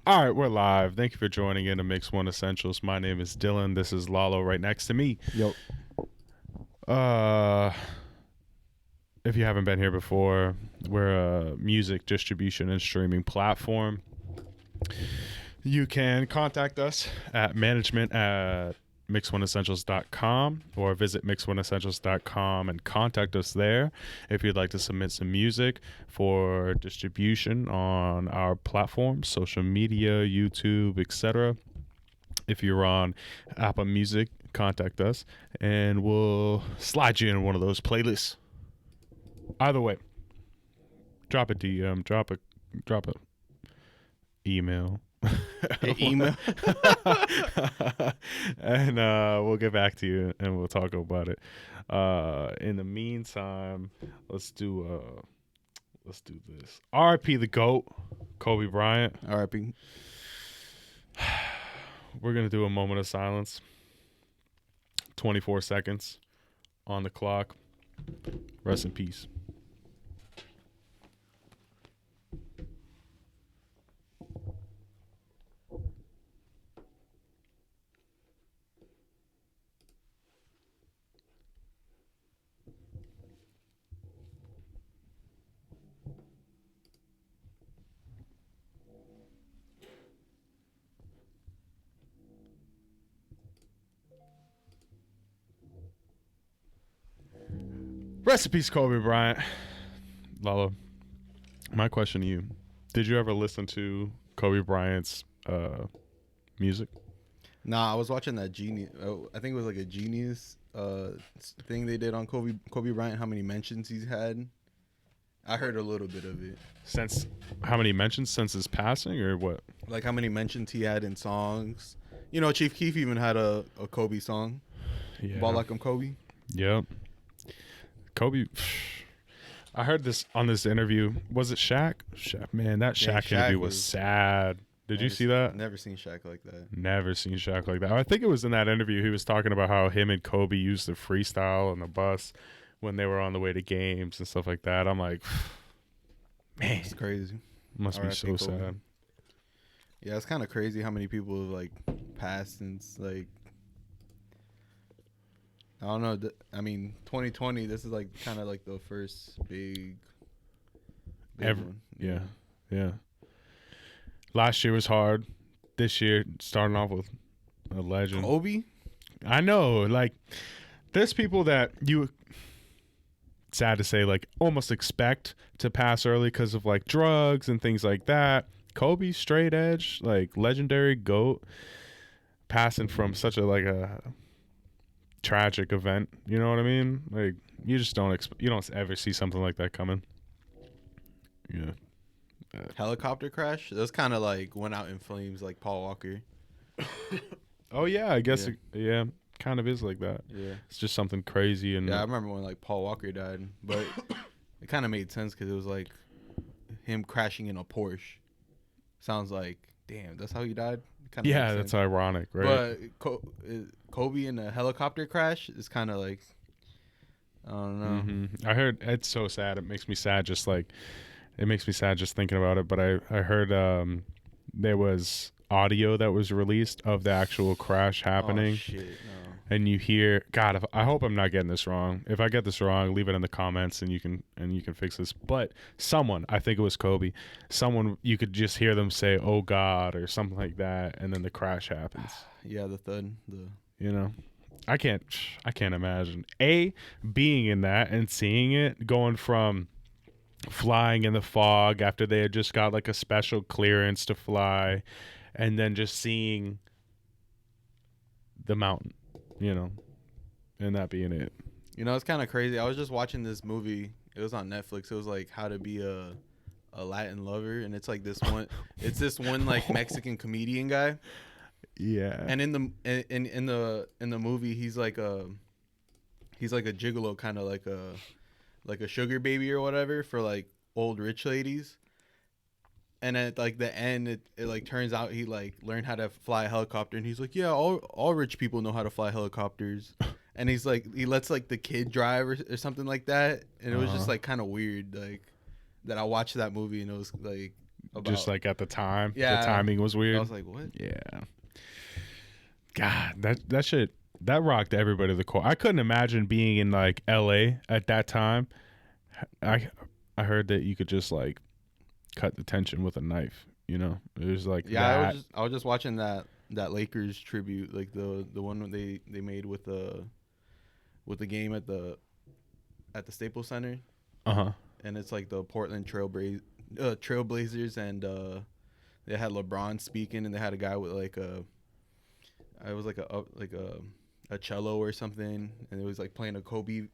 All right, we're live. Thank you for joining in to Mix One Essentials. My name is Dylan. This is Lalo right next to me. Yo. If you haven't been here before, we're a music distribution and streaming platform. You can contact us at management@mixoneessentials.com or visit mixoneessentials.com and contact us there if you'd like to submit some music for distribution on our platform, social media, YouTube, etc. If you're on Apple Music, contact us and we'll slide you in one of those playlists. Either way, drop a DM, drop a email. Email. And we'll get back to you and we'll talk about it. In the meantime, let's do this. R.I.P. the GOAT, Kobe Bryant. R.I.P. We're gonna do a moment of silence. 24 seconds on the clock. Rest in peace. Rest in peace, Kobe Bryant. Lalo, my question to you: did you ever listen to Kobe Bryant's music? Nah, I was watching that Genius. I think it was like a Genius thing they did on Kobe Bryant. How many mentions he's had? I heard a little bit of it. Since how many mentions since his passing, or what? Like how many mentions he had in songs. You know, Chief Keef even had a Kobe song. Yeah. Ball Like I'm Kobe. Yep. Kobe. I heard this on this interview. Was it Shaq? Man, that Yeah, Shaq interview was sad. Did you see that? Never seen Shaq like that. Never seen Shaq like that. I think it was in that interview he was talking about how him and Kobe used to freestyle on the bus when they were on the way to games and stuff like that. I'm like, man, It's crazy. must be R.I.P. so Kobe. sad. Yeah, it's kind of crazy how many people have like passed since like. I don't know. I mean, 2020. This is like kind of like the first big Ever. one. Yeah. Yeah. Last year was hard. This year, starting off with a legend. Kobe. I know. Like, there's people that you, sad to say, like almost expect to pass early because of like drugs and things like that. Kobe, straight edge, like legendary GOAT, passing from such a tragic event. You know what I mean? Like, you just you don't ever see something like that coming. Yeah. Helicopter crash. That's kind of like went out in flames, like Paul Walker. Oh yeah, I guess Yeah. kind of is like that. Yeah. It's just something crazy and Yeah, I remember when like Paul Walker died, but it kind of made sense because it was like him crashing in a Porsche. Sounds like, damn, that's how he died. Kinda yeah, makes that's sense. ironic, right? But Kobe in a helicopter crash is kind of like, I don't know. I heard it's so sad. It makes me sad just thinking about it. But I heard there was audio that was released of the actual crash happening. Oh shit, no. And you hear, God, I hope I'm not getting this wrong. If I get this wrong, leave it in the comments and you can fix this. But someone, I think it was Kobe, someone, you could just hear them say, "Oh God," or something like that, and then the crash happens. Yeah, the thud. You know, I can't imagine being in that and seeing it, going from flying in the fog after they had just got like a special clearance to fly, and then just seeing the mountain, you know, and that being it. You know, it's kind of crazy. I was just watching this movie. It was on Netflix. It was like How to Be a Latin Lover, and it's like this one. It's this one like Mexican comedian guy. Yeah. And in the movie, he's like a gigolo, kind of like a sugar baby or whatever for like old rich ladies. And at like the end, it like turns out he like learned how to fly a helicopter, and he's like, yeah, all rich people know how to fly helicopters. And he's like, he lets like the kid drive or something like that, and it was just like kind of weird, like that. I watched that movie and it was like, just like at the time. Yeah. The timing was weird. I was like, what? Yeah. God, that shit that rocked everybody to the core. I couldn't imagine being in like LA at that time. I heard that you could just like cut the tension with a knife, you know. It was like Yeah, I was just watching that Lakers tribute, like the one they made with the game at the Staples Center. Uh-huh. And it's like the Portland Trailblazers, and they had LeBron speaking, and they had a guy with like it was like a cello or something, and it was like playing a Kobe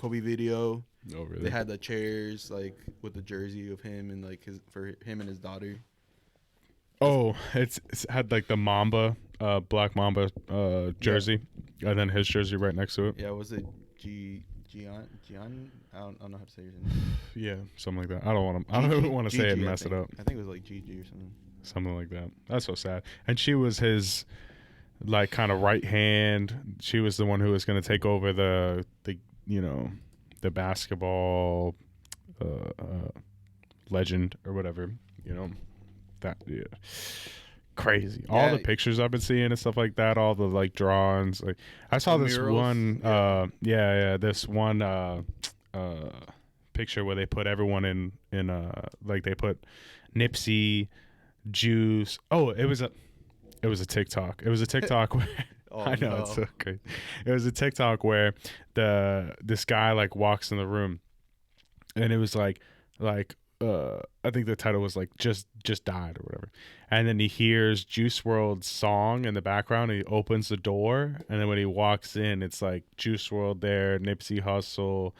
video. Oh, really? They had the chairs like with the jersey of him and like for him and his daughter. Oh, it's had like the Mamba, Black Mamba jersey, and then his jersey right next to it. Yeah, was it Gian? I don't know how to say his name. Yeah, something like that. I don't want to say it and mess it up. I think it was like Gigi or something. Something like that. That's so sad. And she was his like kind of right hand. She was the one who was going to take over the the basketball legend or whatever, that crazy. All the pictures I've been seeing and stuff like that, all the like drawings, like I saw this murals. One this one picture where they put everyone in like they put Nipsey, Juice. It was a TikTok. It was a TikTok where I know, it's so crazy. It was a TikTok where this guy like walks in the room, and it was like I think the title was like just died or whatever, and then he hears Juice WRLD's song in the background, and he opens the door, and then when he walks in, it's like Juice WRLD there, Nipsey Hussle,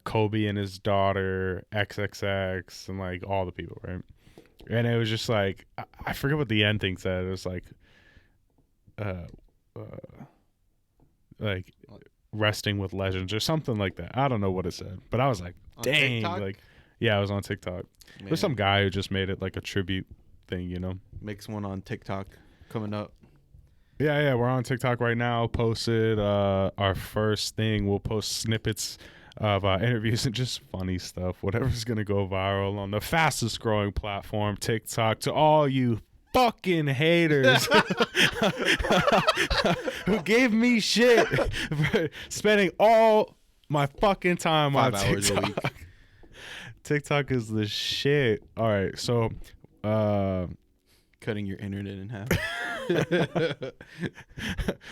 Kobe and his daughter, XXX, and like all the people, right? And it was just like I forget what the end thing said. It was like resting with legends or something like that. I don't know what it said, but I was like, dang, like, yeah, I was on TikTok. Man. There's some guy who just made it like a tribute thing, Makes one on TikTok coming up. Yeah, we're on TikTok right now. Posted our first thing. We'll post snippets of interviews and just funny stuff, whatever's gonna go viral on the fastest growing platform, TikTok. To all you fucking haters who gave me shit for spending all my fucking time 5 on hours TikTok. a week. TikTok is the shit. All right, so cutting your internet in half.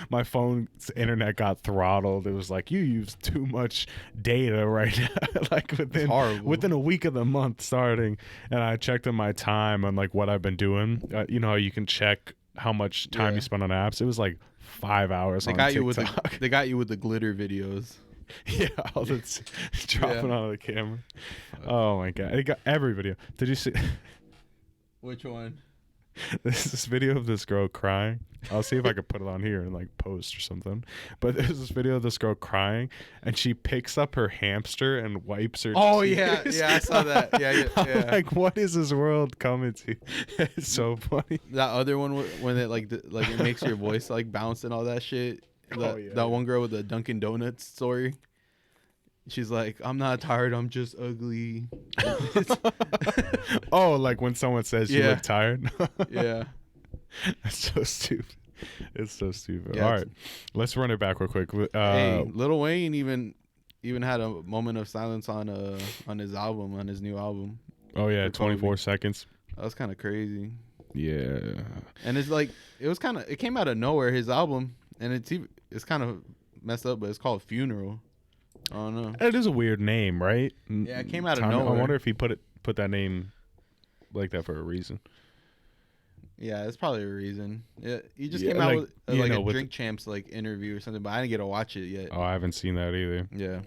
My phone's internet got throttled. It was like, you use too much data right now. Like within a week of the month starting, and I checked on my time on like what I've been doing. You know how you can check how much time you spend on apps. It was like 5 hours. They got TikTok. They got you with the glitter videos. Yeah, all that's dropping out of the camera. Oh my god, it got every video. Did you see? Which one? This video of this girl crying. I'll see if I could put it on here and like post or something. But there's this video of this girl crying, and she picks up her hamster and wipes her. Oh tears. yeah, I saw that. Yeah. I'm like, what is this world coming to? It's so funny. That other one when it like it makes your voice like bounce and all that shit. That one girl with the Dunkin' Donuts story. She's like, I'm not tired, I'm just ugly. Oh, like when someone says you look tired? Yeah. That's so stupid. It's so stupid. All right. Let's run it back real quick. Hey, Lil Wayne even had a moment of silence on his album, on his new album. Oh, yeah, 24 seconds. That was kind of crazy. Yeah. And it's like, it came out of nowhere, his album, and it's kind of messed up, but it's called Funeral. I don't know. It is a weird name, right? Yeah, it came out of nowhere. I wonder if he put that name like that for a reason. Yeah, it's probably a reason. Yeah, he just came out with a Drink Champs like interview or something, but I didn't get to watch it yet. Oh, I haven't seen that either. Yeah.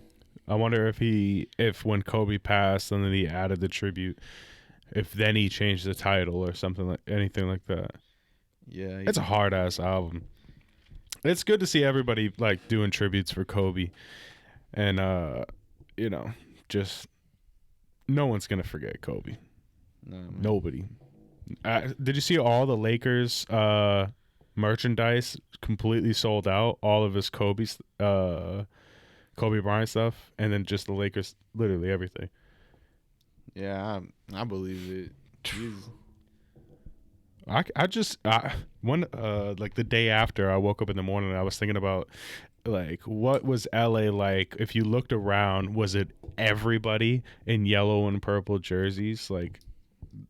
I wonder if when Kobe passed and then he added the tribute, if then he changed the title or something anything like that. Yeah. It's a hard ass album. It's good to see everybody like doing tributes for Kobe. And just no one's gonna forget Kobe. No, nobody. Did you see all the Lakers merchandise completely sold out? All of his Kobe Bryant stuff, and then just the Lakers, literally everything. Yeah, I believe it. He's- I just one like the day after I woke up in the morning, I was thinking about like what was LA like if you looked around. Was it everybody in yellow and purple jerseys? Like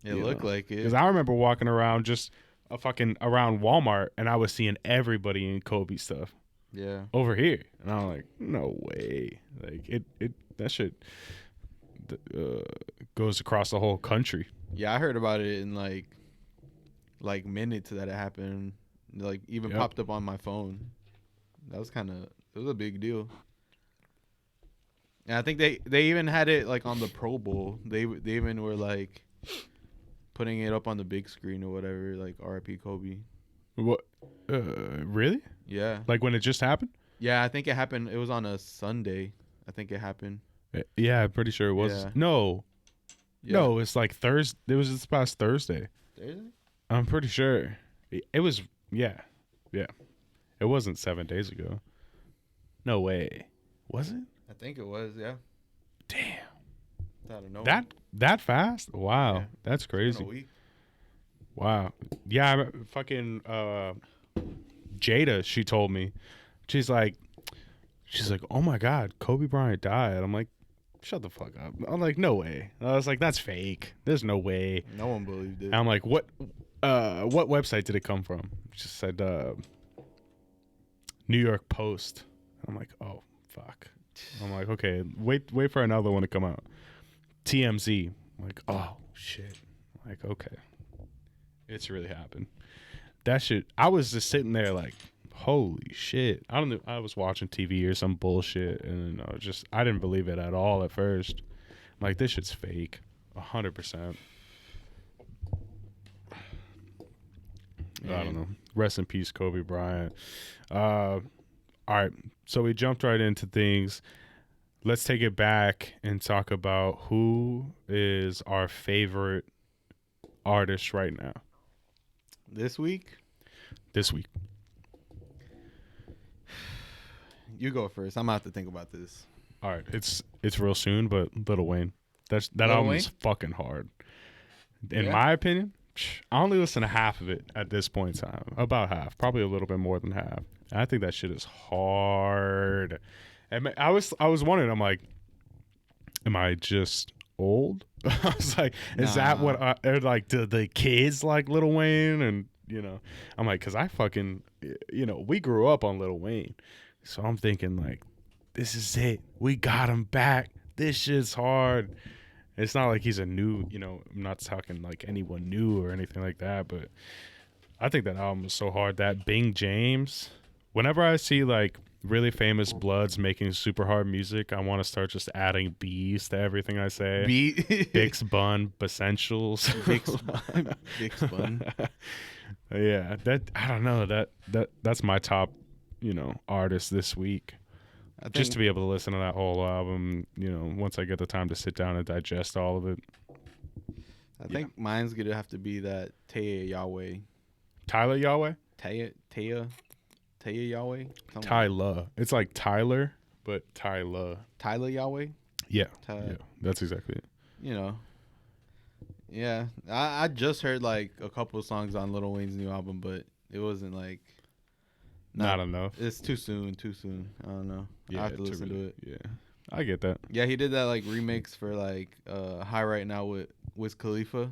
it looked like it. Because I remember walking around just a fucking around Walmart and I was seeing everybody in Kobe stuff Yeah. over here, and I'm like, no way. Like it that shit goes across the whole country. Yeah, I heard about it in like minutes that it happened. Like even Yep. popped up on my phone. That was it was a big deal. And I think they even had it like on the Pro Bowl. They even were like putting it up on the big screen or whatever, like R.I.P. Kobe. What? Really? Yeah. Like when it just happened? Yeah, I think it happened. It was on a Sunday. I think it happened. Yeah, I'm pretty sure it was. Yeah. No, Yeah. no, it's like Thursday. It was this past Thursday. Thursday? I'm pretty sure it was. Yeah, yeah. It wasn't 7 days ago. No way. Was it? I think it was. Yeah. Damn. I don't know. That fast? Wow, Yeah. that's In a crazy. week. Wow. Yeah, fucking Jada. She told me. She's like, oh my God, Kobe Bryant died. I'm like, shut the fuck up. I'm like, no way. I was like, that's fake. There's no way. No one believed it. And I'm like, what website did it come from? She said New York Post. I'm like, oh fuck. I'm like, okay, wait for another one to come out. TMZ. I'm like, oh shit. I'm like, okay, it's really happened. That shit. I was just sitting there like, holy shit. I don't know. I was watching TV or some bullshit, and I didn't believe it at all at first. I'm like, this shit's fake, 100%. I don't know. Rest in peace, Kobe Bryant. All right. So we jumped right into things. Let's take it back and talk about who is our favorite artist right now. This week? This week. You go first. I'm going to have to think about this. All right. It's real soon, but Lil Wayne. That Lil album Wayne? is fucking hard. In Yeah? my opinion, I only listen to half of it at this point in time. About half. Probably a little bit more than half. And I think that shit is hard. And I was wondering, I'm like, am I just old? I was like, is that what are like the kids like Lil Wayne? And I'm like, because I fucking we grew up on Lil Wayne, so I'm thinking like, this is it, we got him back, this shit's hard. It's not like he's a new, I'm not talking like anyone new or anything like that, but I think that album is so hard. That Bing James, whenever I see like really famous bloods making super hard music, I want to start just adding B's to everything I say. Bix Bun, Essentials. Bix Bun. Yeah, I don't know, that's my top, artist this week. Just to be able to listen to that whole album, once I get the time to sit down and digest all of it. I think mine's gonna have to be that Taya Yahweh. Tyler Yahweh? Taya Yahweh. Tyler. It's like Tyler, but Tyler. Tyler Yahweh. Yeah. Yeah, that's exactly it. Yeah. I just heard like a couple of songs on Lil Wayne's new album, but it wasn't like not enough. It's too soon. I don't know. Yeah, I have to listen to it. Yeah, I get that. Yeah, he did that like remix for like High Right Now with Wiz Khalifa.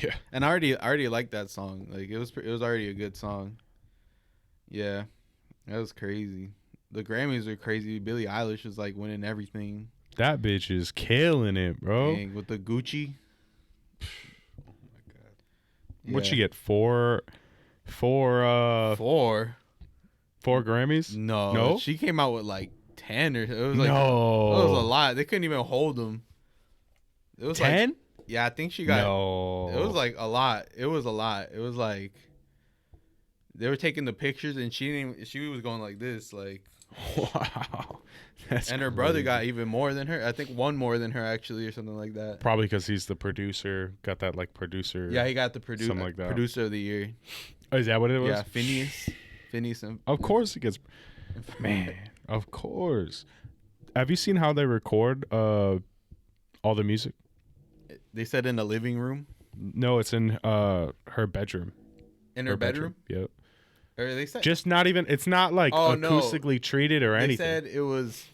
Yeah, and I already liked that song. Like it was already a good song. Yeah, that was crazy. The Grammys were crazy. Billie Eilish was like winning everything. That bitch is killing it, bro. Dang, with the Gucci. Oh my god. Yeah. What'd she get? Four Grammys? No, she came out with like 10 or it was like no. It was a lot. They couldn't even hold them. It was 10? Like, yeah, I think she got. No. It was like a lot. It was like they were taking the pictures and she was going like this, like wow. That's and her brother got even more than her. I think one more than her actually, or something like that. Probably because he's the producer. Got that like producer. Yeah, he got the something like that. Producer of the year. Oh, is that what it was? Yeah, Phineas. Of course it gets. Man, of course. Have you seen how they record all the music? They said in the living room. No, it's in her bedroom. In her bedroom? Yep. Or they said Just not even. It's not like acoustically treated or they anything. said it was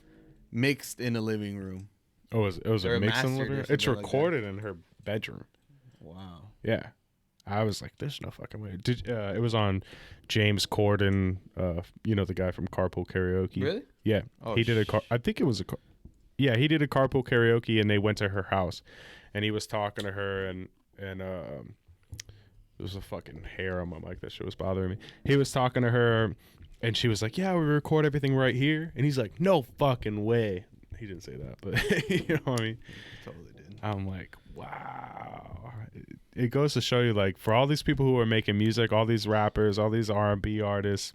mixed in a living room. Oh, it was a mix in the living room. It's like recorded in her bedroom. Wow. Yeah. I was like, there's no fucking way. It was on James Corden, the guy from Carpool Karaoke. Really? Yeah. Oh, he did I think it was yeah, he did a Carpool Karaoke and they went to her house and he was talking to her and there was a fucking hair on my mic. That shit was bothering me. He was talking to her and she was like, yeah, we record everything right here. And he's like, no fucking way. He didn't say that, but you know what I mean? Totally did. I'm like, wow. It goes to show you, like, for all these people who are making music, all these rappers, all these R&B artists,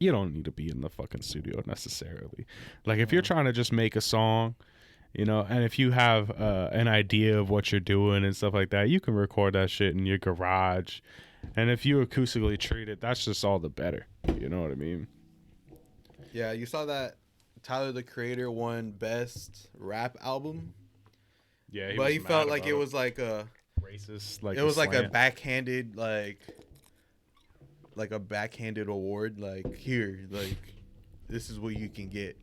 you don't need to be in the fucking studio necessarily. Like, if you're trying to just make a song, and if you have an idea of what you're doing and stuff like that, you can record that shit in your garage. And if you acoustically treat it, that's just all the better. You know what I mean? Yeah, you saw that Tyler, the Creator, won Best Rap Album? Yeah, but he felt like it was like a racist, like it was like a backhanded award. Like, here, like, this is what you can get.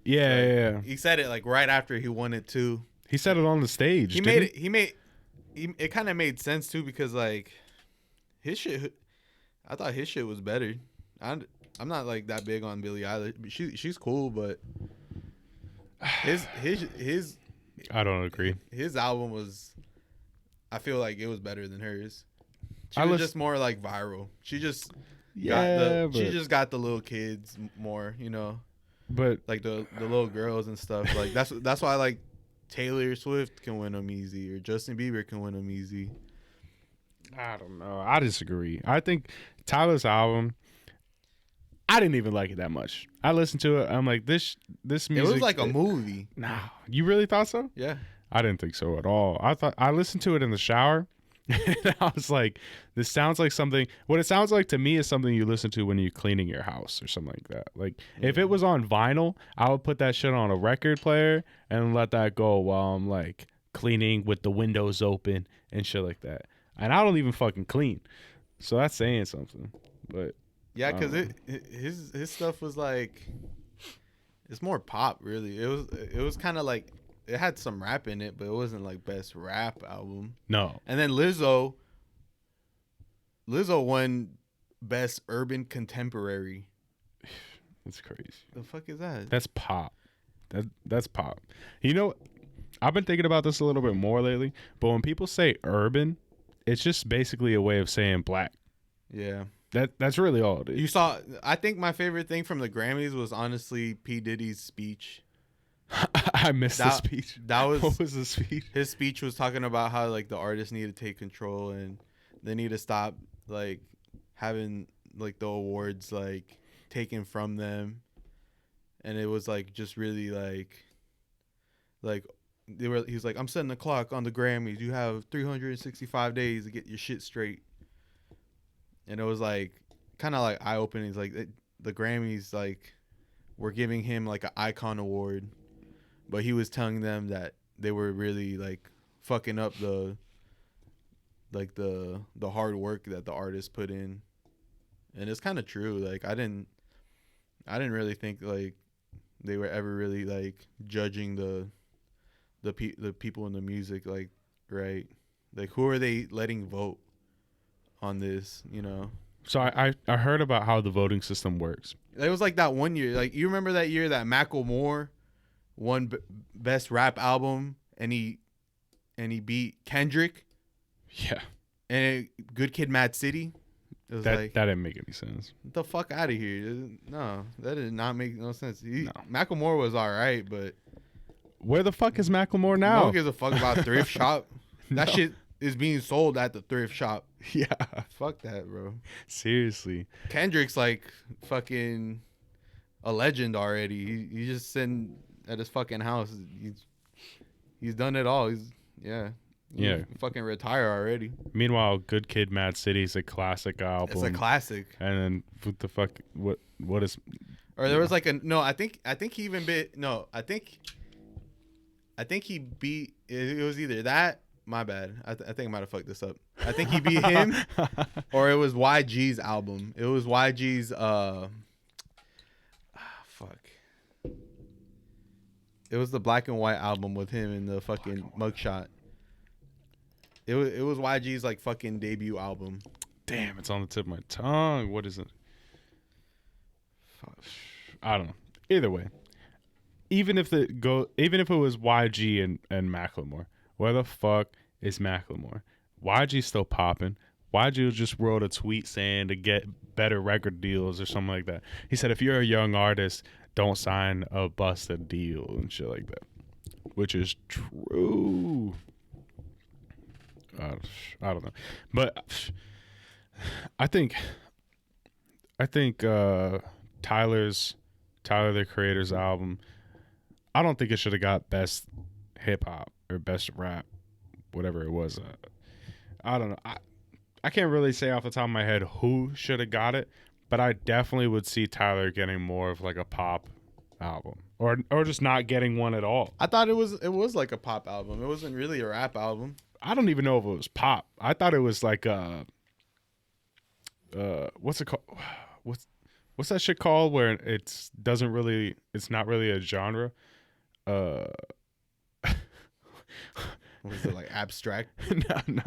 Yeah, like, yeah. He said it like right after he won it too. He said it on the stage. It kind of made sense too because like his shit. I thought his shit was better. I'm not like that big on Billie Eilish. But she's cool, but his I don't agree. His album was. I feel like it was better than hers. She was just more like viral. She just got the little kids more, But like the little girls and stuff. Like that's why like Taylor Swift can win them easy or Justin Bieber can win them easy. I don't know. I disagree. I think Tyler's album, I didn't even like it that much. I listened to it. I'm like, this music. It was like a movie. Nah, you really thought so? Yeah. I didn't think so at all. I listened to it in the shower. And I was like, this sounds like something. What it sounds like to me is something you listen to when you're cleaning your house or something like that. Like, if it was on vinyl, I would put that shit on a record player and let that go while I'm like cleaning with the windows open and shit like that. And I don't even fucking clean, so that's saying something. But yeah, because his stuff was like, it's more pop, really. It was kind of like. It had some rap in it, but it wasn't like best rap album. No. And then Lizzo won best urban contemporary. That's crazy. The fuck is that? That's pop. That's pop. I've been thinking about this a little bit more lately, but when people say urban, it's just basically a way of saying black. Yeah. That's really all it is. I think my favorite thing from the Grammys was honestly P. Diddy's speech. I missed the speech. What was the speech? His speech was talking about how like the artists need to take control and they need to stop like having like the awards like taken from them, and it was like just really he's like, I'm setting the clock on the Grammys. You have 365 days to get your shit straight, and it was like kind of like eye opening. It's like the Grammys like were giving him like an icon award. But he was telling them that they were really like fucking up the hard work that the artists put in, and it's kind of true. Like I didn't really think like they were ever really like judging the people in the music, like, right? Like, who are they letting vote on this? So I heard about how the voting system works. It was like that one year. Like, you remember that year that Macklemore won best rap album and he beat Kendrick? Yeah. And Good Kid, Mad City? It was that didn't make any sense. Get the fuck out of here. No, that did not make no sense. No. Macklemore was all right, but where the fuck is Macklemore now? No one gives a fuck about Thrift Shop. That shit is being sold at the thrift shop. Yeah. Fuck that, bro. Seriously. Kendrick's like fucking a legend already. He's just sitting at his fucking house. He's done it all. He's fucking retire already. Meanwhile, Good Kid, Mad City is a classic album. It's a classic. And then what the fuck? What is? Or there was like I think he even bit. No, I think he beat. It was either that My bad. I think I might have fucked this up. I think he beat him, or it was YG's album. It was YG's. Fuck. It was the black and white album with him in the fucking mugshot. It was YG's like fucking debut album. Damn, it's on the tip of my tongue. What is it? I don't know. Either way, even if it was YG and Macklemore, where the fuck is Macklemore? YG's still popping. YG just wrote a tweet saying to get better record deals or something like that. He said if you're a young artist, don't sign a busted deal and shit like that, which is true. I don't know, but I think Tyler the Creator's album, I don't think it should have got best hip hop or best rap, whatever it was. I don't know. I can't really say off the top of my head who should have got it, but I definitely would see Tyler getting more of like a pop album, or just not getting one at all. I thought it was like a pop album. It wasn't really a rap album. I don't even know if it was pop. I thought it was like what's it called? What's that shit called where it's not really a genre? Was it like abstract? No,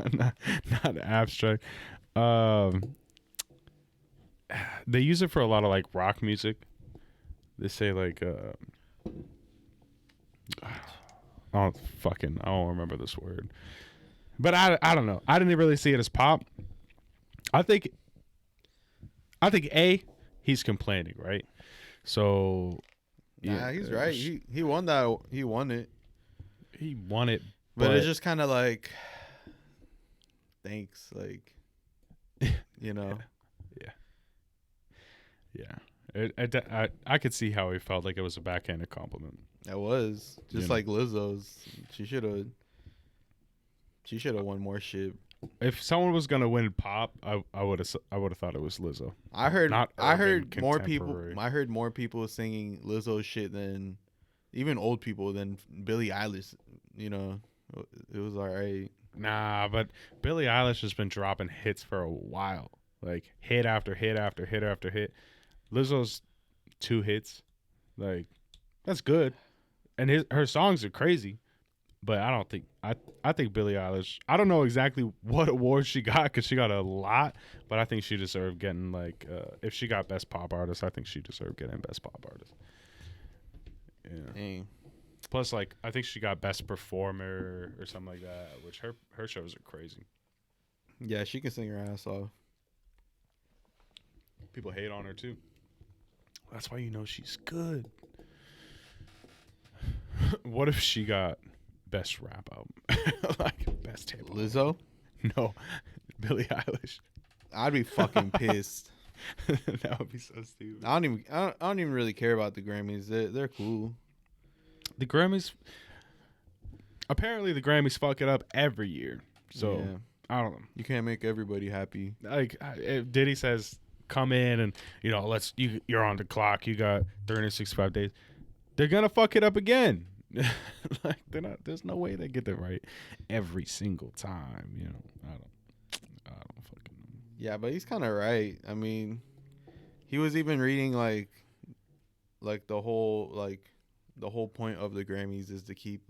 not abstract. They use it for a lot of like rock music. They say like I don't remember this word. But I don't know. I didn't really see it as pop. I think he's complaining, right? So yeah, he's right. He won that. He won it. He won it, but it's just kind of like, thanks, like, you know. Yeah. I could see how he felt like it was a backhanded compliment. That was just like Lizzo's. She should have won more shit. If someone was gonna win pop, I would have thought it was Lizzo. I heard more people singing Lizzo shit than even old people than Billie Eilish. You know, it was alright. Nah, but Billie Eilish has been dropping hits for a while, like hit after hit after hit after hit. Lizzo's 2 hits, like that's good, and her songs are crazy. But I don't think I think Billie Eilish. I don't know exactly what awards she got because she got a lot, but I think she deserved getting like if she got best pop artist, I think she deserved getting best pop artist. Yeah. Dang. Plus, like I think she got best performer or something like that, which her shows are crazy. Yeah, she can sing her ass off. People hate on her too. That's why you know she's good. What if she got best rap album? Like best hip hop? Lizzo? No, Billie Eilish. I'd be fucking pissed. That would be so stupid. I don't even really care about the Grammys. They're cool. The Grammys. Apparently, the Grammys fuck it up every year. So yeah. I don't know. You can't make everybody happy. Like if Diddy says, "Come in and you're on the clock. You got 365 days." They're gonna fuck it up again. Like there's no way they get it right every single time. You know, I don't fucking know. Yeah, but he's kind of right. I mean, he was even reading like the whole point of the Grammys is to keep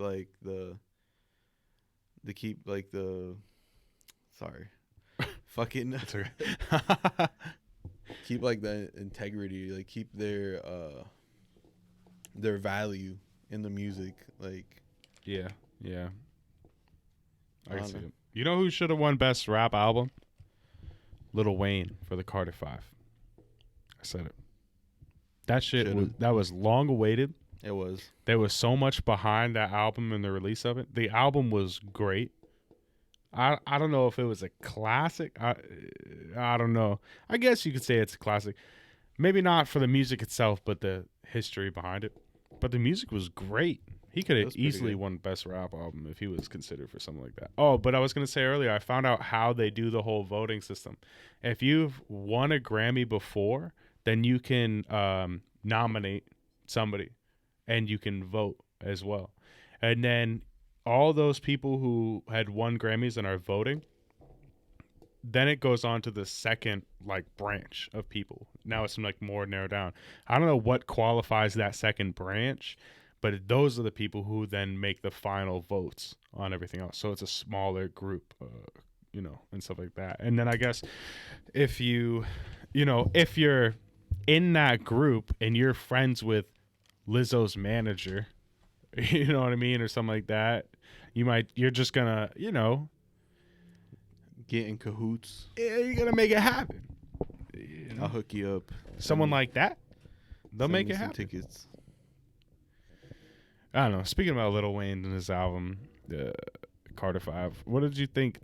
keep like the integrity, like keep their value in the music, like yeah. I can see it. You know who should have won best rap album? Lil Wayne for the Carter 5. I said it. That shit that was long awaited. It was. There was so much behind that album and the release of it. The album was great. I don't know if it was a classic. I don't know. I guess you could say it's a classic. Maybe not for the music itself, but the history behind it. But the music was great. He could have easily won best rap album if he was considered for something like that. Oh, but I was going to say earlier, I found out how they do the whole voting system. If you've won a Grammy before, then you can nominate somebody and you can vote as well. And then all those people who had won Grammys and are voting, then it goes on to the second like branch of people. Now it's like more narrowed down. I don't know what qualifies that second branch, but those are the people who then make the final votes on everything else. So it's a smaller group, and stuff like that. And then I guess if if you're in that group and you're friends with Lizzo's manager, you know what I mean, or something like that, you're just gonna, Get in cahoots. yeah, you're gonna make it happen. I'll hook you up. Someone like that, they'll Send make me it some happen. tickets. I don't know. Speaking about Lil Wayne and his album, Carter 5, what did you think?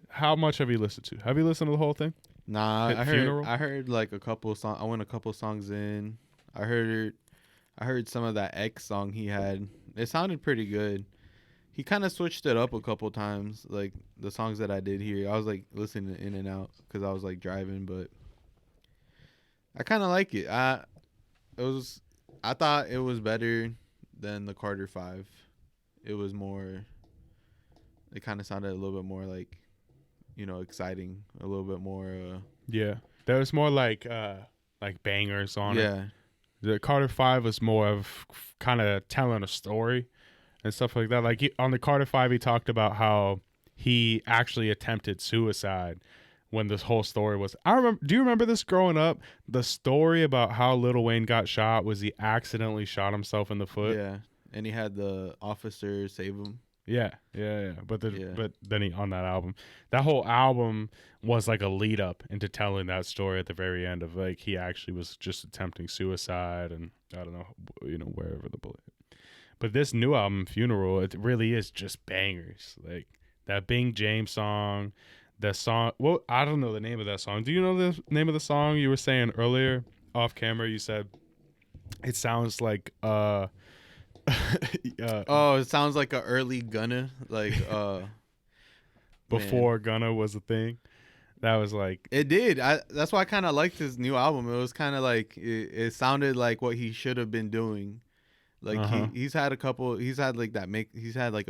How much have you listened to? Have you listened to the whole thing? Nah, Hit I Funeral? heard like a couple songs. I went a couple songs in. I heard some of that X song he had. It sounded pretty good. He kind of switched it up a couple times, like the songs that I did hear. I was like listening in and out because I was like driving, but I kind of like it. I thought it was better than the Carter 5. It was more. It kind of sounded a little bit more like, exciting. A little bit more. Yeah, there was more like bangers on it. Yeah. The Carter 5 was more of kind of telling a story and stuff like that. Like on the Carter 5, he talked about how he actually attempted suicide when this whole story was. I remember. Do you remember this growing up? The story about how Lil Wayne got shot was he accidentally shot himself in the foot. Yeah, and he had the officer save him. Yeah. But then he on that album, that whole album was like a lead up into telling that story at the very end of like he actually was just attempting suicide and I don't know, wherever the bullet. But this new album, Funeral, it really is just bangers. Like that Bing James song, the song. Well, I don't know the name of that song. Do you know the name of the song? You were saying earlier off camera. You said it sounds like it sounds like an early Gunna, like before Gunna was a thing. That was like it did. That's why I kind of liked his new album. It was kind of like it sounded like what he should have been doing. Like he's had like a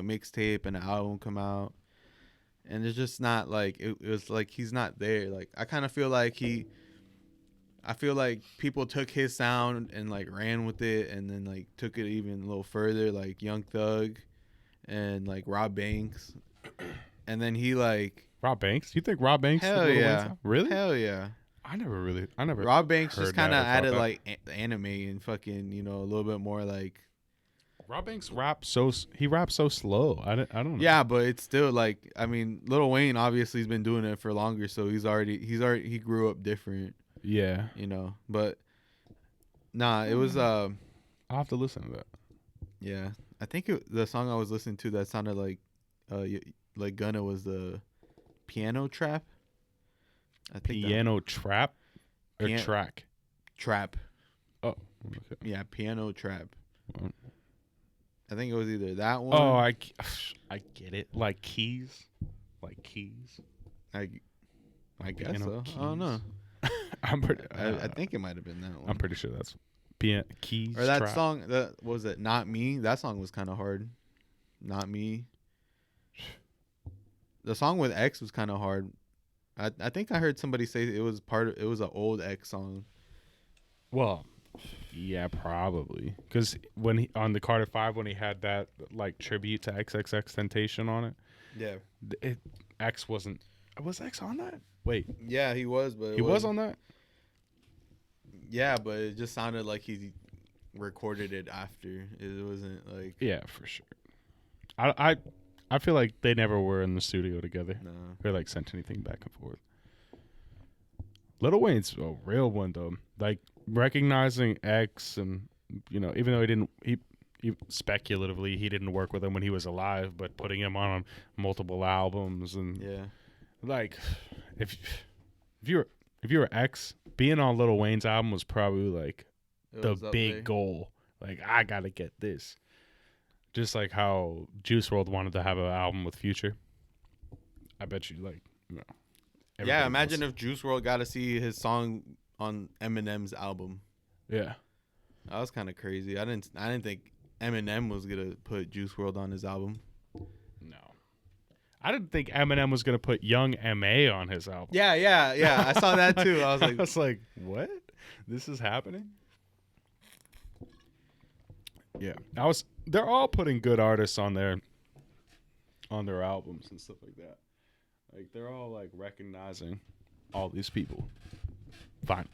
mixtape and an album come out, and it's just not like it was like he's not there. Like I kind of feel like people took his sound and like ran with it, and then like took it even a little further, like Young Thug and like Rob Banks, and then he like Rob Banks. You think Rob Banks? hell yeah, really? Hell yeah. I never. Rob Banks just kind of added that. like anime and fucking a little bit more like. Rob Banks raps so slow. I don't know. Yeah, but it's still like Lil Wayne obviously has been doing it for longer, so he grew up different. Yeah. But nah, it was I'll have to listen to that. yeah. I think the song I was listening to that sounded like Gunna was the Piano Trap. I think Piano Trap or Track? Trap. Oh, okay. Yeah, Piano Trap. Well, I think it was either that one. Oh, I get it. Like keys. I guess Piano so. keys. I don't know. I think it might have been that one. I'm pretty sure that's keys. Or that Trap. song, that was it. Not Me. That song was kind of hard. Not Me. The song with X was kind of hard. I think I heard somebody say it was an old X song. Well, yeah, probably because when on the Carter 5 when he had that like tribute to XXXTentacion on it. Yeah. X wasn't. Was X on that? Wait. Yeah, he was, but he was on that. Yeah, but it just sounded like he recorded it after. It wasn't like. Yeah, for sure. I feel like they never were in the studio together. No. Or like sent anything back and forth. Lil Wayne's a real one though. Like recognizing X and even though he speculatively he didn't work with him when he was alive, but putting him on multiple albums and yeah. Like if you were X, being on Lil Wayne's album was probably like the big goal. Like I gotta get this. Just like how Juice WRLD wanted to have an album with Future. I bet you yeah, imagine if Juice WRLD got to see his song on Eminem's album. Yeah. That was kind of crazy. I didn't think Eminem was gonna put Juice WRLD on his album. I didn't think Eminem was gonna put Young M.A. on his album. Yeah. I saw that too. I I was like, what? This is happening? Yeah, they're all putting good artists on their albums and stuff like that. Like they're all like recognizing all these people. Finally.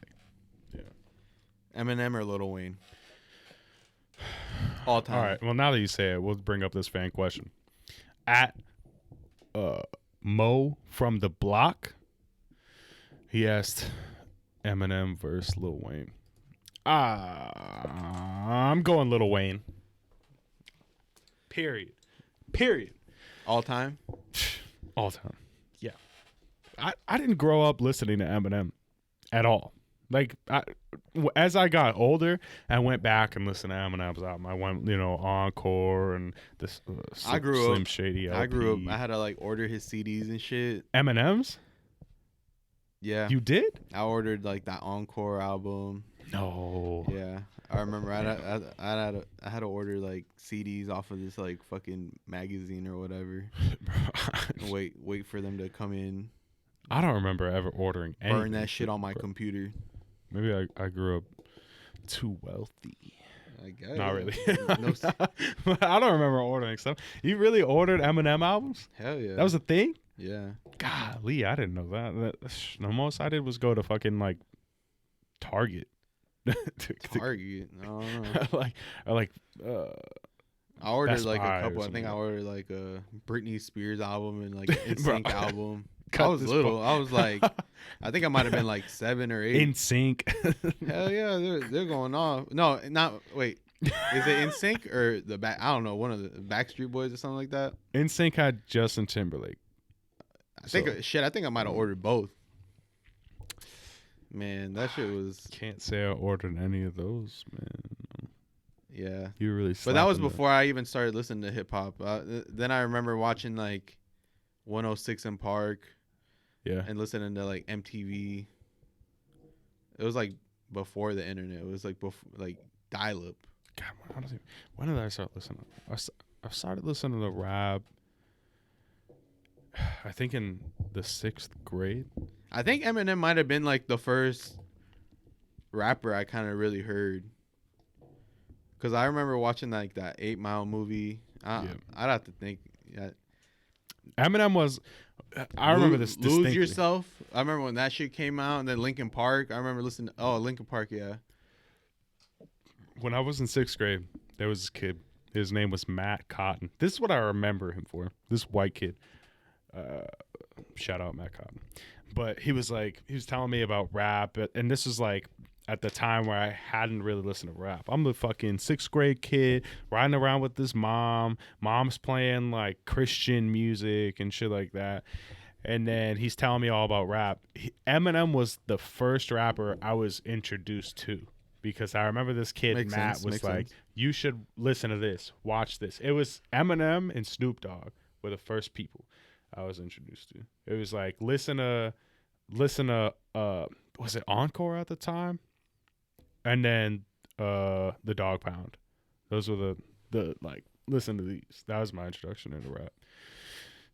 Yeah. Eminem or Lil Wayne? All time. All right. Well, now that you say it, we'll bring up this fan question. At Mo from the Block, he asked Eminem versus Lil Wayne. I'm going Lil Wayne. Period. All time? All time. Yeah. I didn't grow up listening to Eminem at all. Like, as I got older, I went back and listened to Eminem's album. I went, Encore and this Slim Shady LP. I grew up. I had to, like, order his CDs and shit. Eminem's? Yeah. You did? I ordered, like, that Encore album. No. Yeah. I remember I had to order, like, CDs off of this, like, fucking magazine or whatever. And wait for them to come in. I don't remember ever ordering anything. Burn that shit on my computer. Maybe I grew up too wealthy. I guess. Not really. I don't remember ordering stuff. You really ordered Eminem albums? Hell yeah. That was a thing? Yeah. Golly, I didn't know that. The most I did was go to fucking like Target. Target? I don't know. I ordered Best like Buy a couple. or I think I something. ordered like a Britney Spears album and like an Bro. NSYNC album. Cut I was this little. part. I was like, I think I might have been like 7 or 8. In sync. Hell yeah, they're going off. No, not wait. Is it In Sync or the back? I don't know. One of the Backstreet Boys or something like that. In Sync had Justin Timberlake. I think I think I might have ordered both. Man, that shit was. Can't say I ordered any of those, man. Yeah. You really. But that was slapping before I even started listening to hip hop. Then I remember watching like 106 in Park. Yeah. And listening to like MTV. It was like before the internet. It was like before like dial-up. God, when did I start listening? I started listening to rap. I think in the 6th grade. I think Eminem might have been like the first rapper I kind of really heard. Cause I remember watching like that 8 Mile movie. I'd have to think. Yeah. Eminem was. I remember this Lose distinctly. Yourself. I remember when that shit came out, and then Linkin Park. I remember listening. Linkin Park, yeah. When I was in 6th grade, there was this kid. His name was Matt Cotton. This is what I remember him for. This white kid. Shout out Matt Cotton. But he was telling me about rap, and this was like at the time where I hadn't really listened to rap. I'm the fucking 6th grade kid riding around with this mom. Mom's playing like Christian music and shit like that. And then he's telling me all about rap. Eminem was the first rapper I was introduced to. Because I remember this kid, Makes Matt, sense, was makes like, sense. you should listen to this. Watch this. It was Eminem and Snoop Dogg were the first people I was introduced to. It was like, listen to was it Encore at the time? And then the Dog Pound. Those were the like, listen to these. That was my introduction into rap.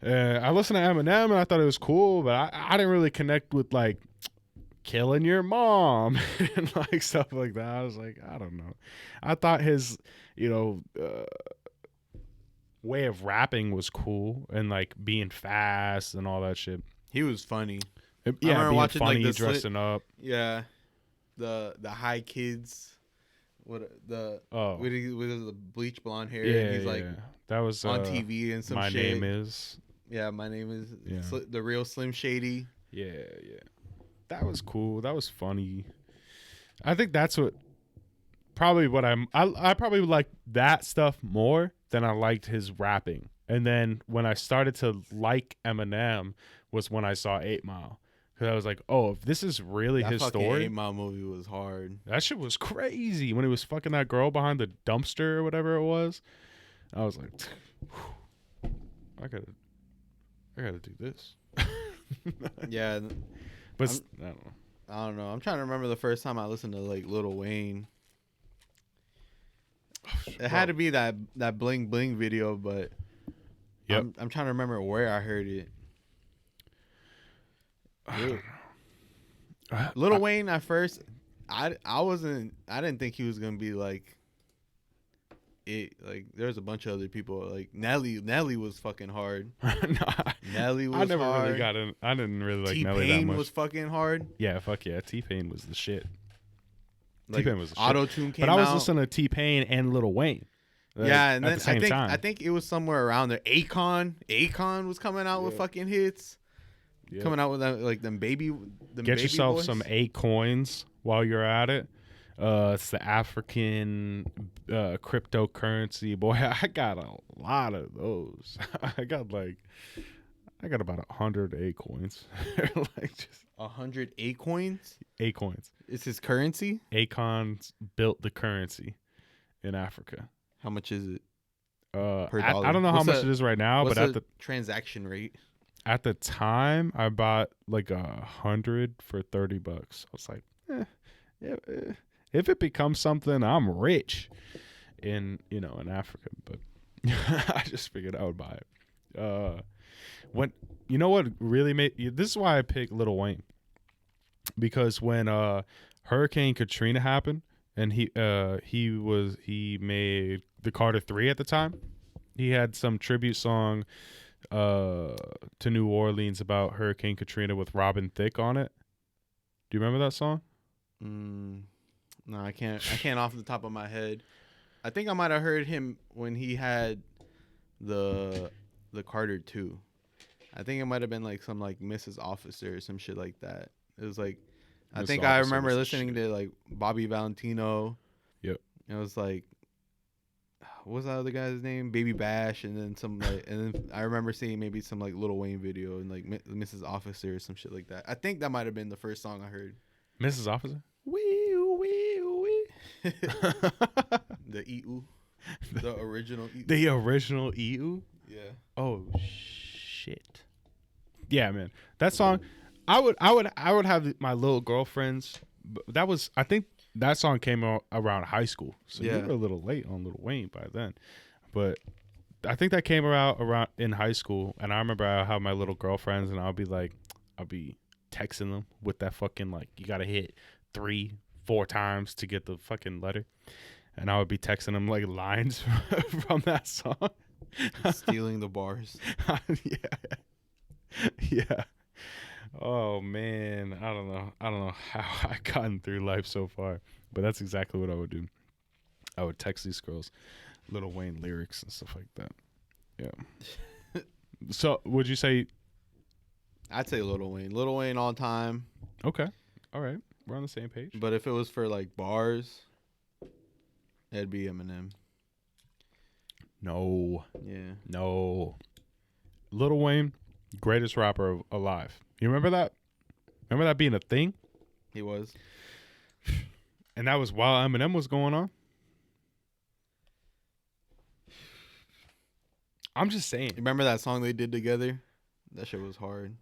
I listened to Eminem and I thought it was cool, but I didn't really connect with like killing your mom and like stuff like that. I was like, I don't know. I thought his, way of rapping was cool and like being fast and all that shit. He was funny. Yeah, remember being watching, funny, like, the dressing up. Yeah, the High Kids. With the bleach blonde hair. Yeah, and he's like that was on TV and some my shit. name is. Yeah, my name is Yeah. The real Slim Shady. Yeah. That was cool. That was funny. I think that's what I probably liked that stuff more than I liked his rapping. And then when I started to like Eminem was when I saw 8 Mile. Because I was like, oh, if this is really his story. 8 Mile movie was hard. That shit was crazy. When he was fucking that girl behind the dumpster or whatever it was. I was like, I gotta do this. Yeah. But I don't know. I don't know. I'm trying to remember the first time I listened to like Lil Wayne. It had to be that Bling Bling video, but Yep. I'm trying to remember where I heard it. Lil Wayne at first, I didn't think he was gonna be like it. Like there's a bunch of other people. Like Nelly was fucking hard. Nelly was I never hard. really got in. I didn't really like Nelly that T-Pain much. was fucking hard. Yeah, fuck yeah. T-Pain was the shit. Like, T-Pain was the shit. Auto-Tune came But I was out. listening to T-Pain and Lil Wayne. Yeah, and at then the same time. I think it was somewhere around there. Akon was coming out with fucking hits. Yeah. Coming out with that, like them baby. Get yourself boys. some {𝐂𝐐𝐏𝐘𝐑𝐈����} while you're at it. It's the African cryptocurrency. Boy, I got a lot of those. I got about 100 {𝐂𝐿 coins. Like just 100 A-coins. {𝐂𝐿 coins. It's his currency. Akon built the currency in Africa. How much is it? Per dollar? I don't know how much it is right now, but at the transaction rate. At the time, I bought like 100 for $30. I was like, if it becomes something, I'm rich in Africa. But I just figured I would buy it. When you know what really made this is why I picked Lil Wayne, because when Hurricane Katrina happened and he made the Carter 3 at the time, he had some tribute song to New Orleans about Hurricane Katrina with Robin Thicke on it. Do you remember that song? No, I can't off the top of my head. I think I might have heard him when he had the Carter 2. I think it might have been like some like Mrs. Officer or some shit like that. It was like I Mrs. think I Officer remember was the listening shit. to like Bobby Valentino. Yep. It was like what was that other guy's name? Baby Bash, and then some like, and then I remember seeing maybe some like Lil Wayne video and like Mrs. Officer or some shit like that. I think that might have been the first song I heard. Mrs. Officer? The EU, the original EU. The original EU? Yeah. Oh shit. Yeah, man. That song, I would have my little girlfriends. I think that song came out around high school, so you were a little late on Lil Wayne by then. But I think that came out around in high school, and I remember I have my little girlfriends, and I'll be texting them with that fucking like you gotta hit 3-4 times to get the fucking letter, and I would be texting them like lines from that song, stealing the bars. Yeah. Oh man, I don't know how I've gotten through life so far, but that's exactly what I would do. I would text these girls Lil Wayne lyrics and stuff like that. Yeah. So would you say? I'd say Lil Wayne. Lil Wayne all time. Okay. All right. We're on the same page. But if it was for like bars, it'd be Eminem. No. Yeah. No. Lil Wayne, greatest rapper alive. You remember that? Remember that being a thing? He was. And that was while Eminem was going on? I'm just saying. You remember that song they did together? That shit was hard.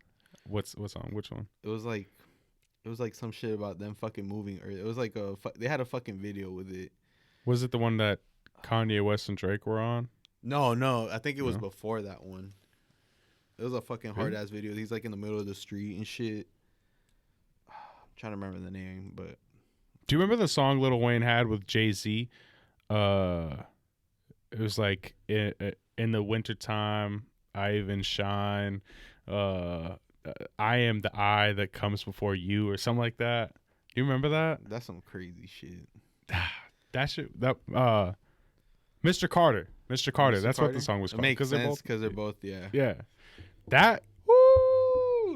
What song? Which one? It was like some shit about them fucking moving. Or it was like they had a fucking video with it. Was it the one that Kanye West and Drake were on? No. I think it was No? before that one. It was a fucking hard ass video. He's like in the middle of the street and shit. I'm trying to remember the name, but Do you remember the song Lil Wayne had with Jay-Z? It was like in the wintertime, I even shine. I am the eye that comes before you, or something like that. Do you remember that? that's some crazy shit. Mr. Carter. That's Mr. what Carter? the song was It called. makes sense because they're both, yeah. Yeah. That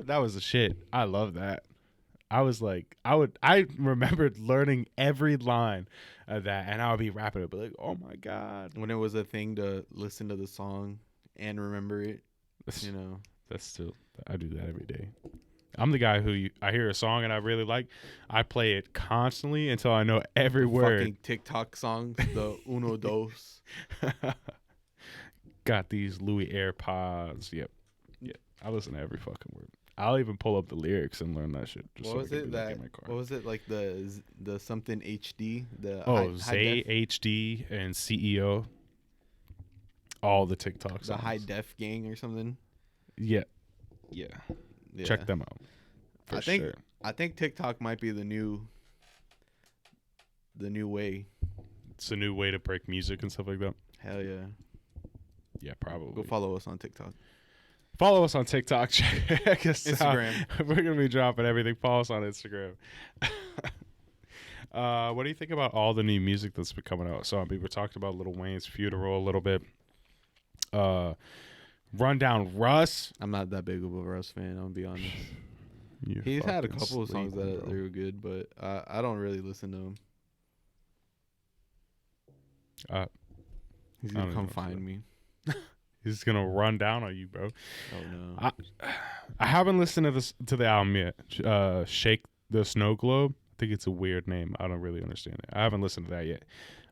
was the shit. I love that. I remembered learning every line of that, and I would be rapping it, but like, oh my God. When it was a thing to listen to the song and remember it, you know. I do that every day. I'm the guy who I hear a song and I really like. I play it constantly until I know every word. Fucking TikTok songs, the uno dos. Got these Louis AirPods. Yep. I listen to every fucking word. I'll even pull up the lyrics and learn that shit. Just What was it like the something HD? The Zay HD and CEO. All the TikTok songs. The High Def Gang or something. Yeah. Check them out. For sure. I think TikTok might be the new way. It's a new way to break music and stuff like that. Hell yeah. Yeah, probably. Go follow us on TikTok. Follow us on TikTok. Check us Instagram. Out. We're going to be dropping everything. Follow us on Instagram. What do you think about all the new music that's been coming out? So, we were talking about Lil Wayne's funeral a little bit. Rundown Russ. I'm not that big of a Russ fan, I'm going to be honest. You're He's had a fucking couple of songs sleeping, that bro. were good, but I don't really listen to him. He's I going don't to come know, find me. He's going to run down on you, bro. Oh, no. I haven't listened to the album yet. Shake the Snow Globe. I think it's a weird name. I don't really understand it. I haven't listened to that yet.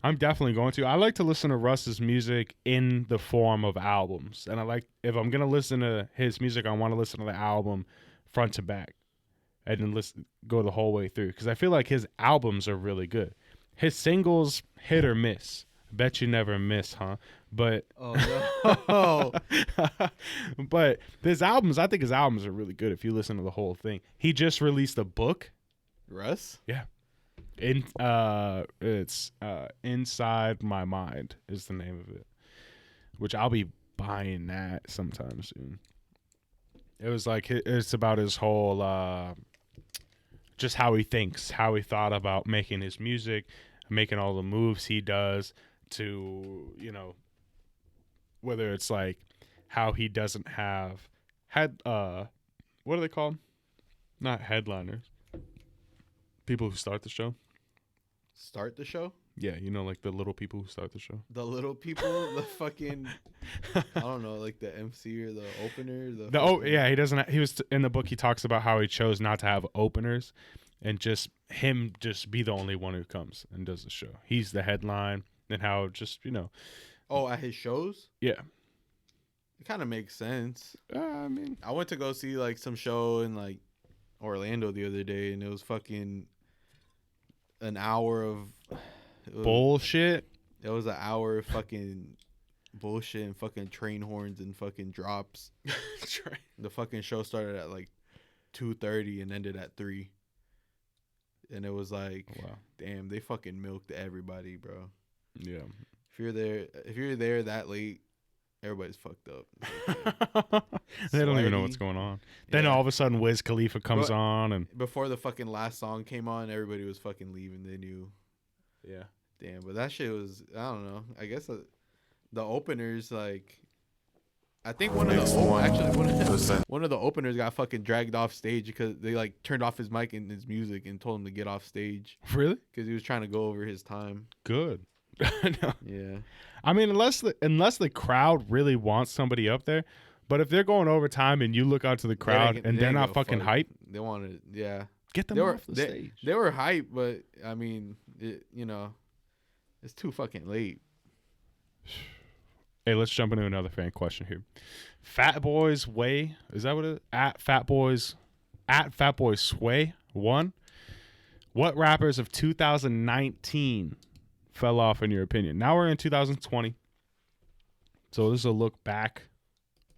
I'm definitely going to. I like to listen to Russ's music in the form of albums. And if I'm going to listen to his music, I want to listen to the album front to back and then go the whole way through. Because I feel like his albums are really good. His singles, hit or miss. Bet you never miss, huh? But oh, no. but I think his albums are really good if you listen to the whole thing. He just released a book. Russ? Yeah. It's Inside My Mind is the name of it, which I'll be buying that sometime soon. It was like it's about his whole just how he thinks, how he thought about making his music, making all the moves he does to, whether it's like how he doesn't have what are they called? Not headliners. People who start the show. Start the show? Yeah, like the little people who start the show. The little people, the fucking, I don't know, like the MC or the opener. He doesn't. He was in the book. He talks about how he chose not to have openers, and just be the only one who comes and does the show. He's the headline, and how just Oh, at his shows? Yeah, it kind of makes sense. I mean, I went to go see like some show in like Orlando the other day, and it was fucking an hour of bullshit. It was an hour of fucking bullshit and fucking train horns and fucking drops. The fucking show started at like 2:30 and ended at 3. And it was like, wow, damn, they fucking milked everybody, bro. Yeah. If you're there that late, everybody's fucked up. They don't even know what's going on. Then all of a sudden, Wiz Khalifa comes on, and before the fucking last song came on, everybody was fucking leaving. They knew. Yeah. Damn, but that shit was, I don't know. I guess the openers, like, I think one of the openers got fucking dragged off stage because they like turned off his mic and his music and told him to get off stage. Really? Because he was trying to go over his time. Good. No. Yeah. I mean, unless the crowd really wants somebody up there, but if they're going over time and you look out to the crowd and they're not fucking hype, they wanted, get them off the stage. They were hype, but I mean, it's too fucking late. Hey, let's jump into another fan question here. Fat Boys Way, is that what it is? At Fat Boys Sway 1. What rappers of 2019 fell off in your opinion? Now we're in 2020. So this is a look back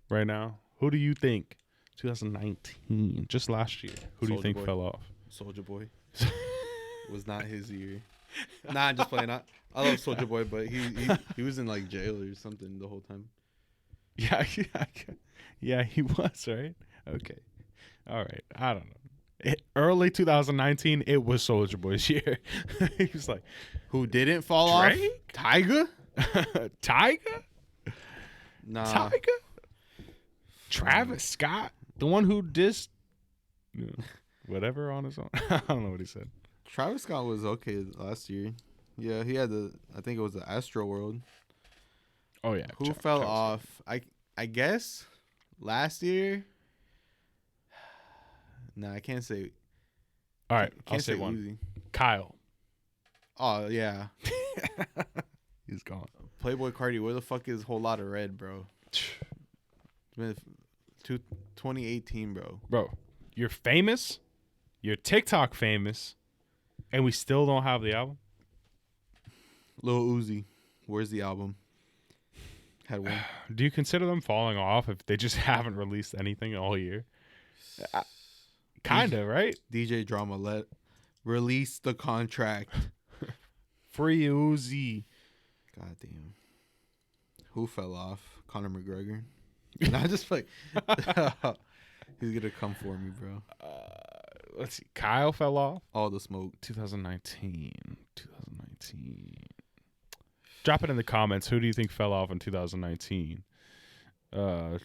right now. Who do you think 2019, just last year, who do you think fell off? Soulja Boy. Was not his year. Nah, just playing. I love Soulja Boy, but he was in like jail or something the whole time. Yeah, he was, right? Okay. All right. I don't know. Early 2019, it was Soulja Boy's year. He was like, who didn't fall Drake? off? Tyga? Tyga? Nah. Tyga? Travis Scott? The one who dissed whatever on his own. I don't know what he said. Travis Scott was okay last year. Yeah, he had I think it was the Astro World. Oh, yeah. Who fell off? I guess last year. Nah, I can't say. All right, I'll I'll say one. Uzi. Kyle. Oh, yeah. He's gone. Playboy Cardi, where the fuck is Whole Lot of Red, bro? 2018, bro. Bro, you're famous. You're TikTok famous. And we still don't have the album? Lil Uzi, where's the album? Had one. Do you consider them falling off if they just haven't released anything all year? Kinda, right? DJ Drama release the contract. Free Uzi. God damn. Who fell off? Conor McGregor. Not just like he's gonna come for me, bro. Let's see. Kyle fell off. All the smoke. 2019. Drop it in the comments. Who do you think fell off in 2019?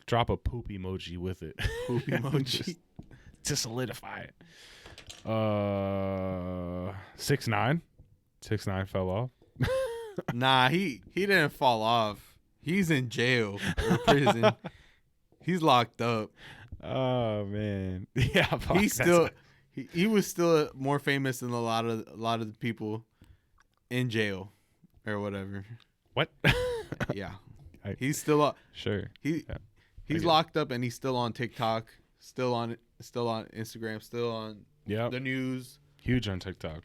Drop a poop emoji with it. Poop emoji. Just to solidify it. 6ix9ine. 6ix9ine fell off. Nah, he didn't fall off. He's in jail or prison. He's locked up. Oh man. Yeah, fuck, He's still he was still more famous than a lot of the people in jail or whatever. What? Yeah. He's still sure. He's locked up and he's still on TikTok, still on Instagram, still on the news. Huge on TikTok.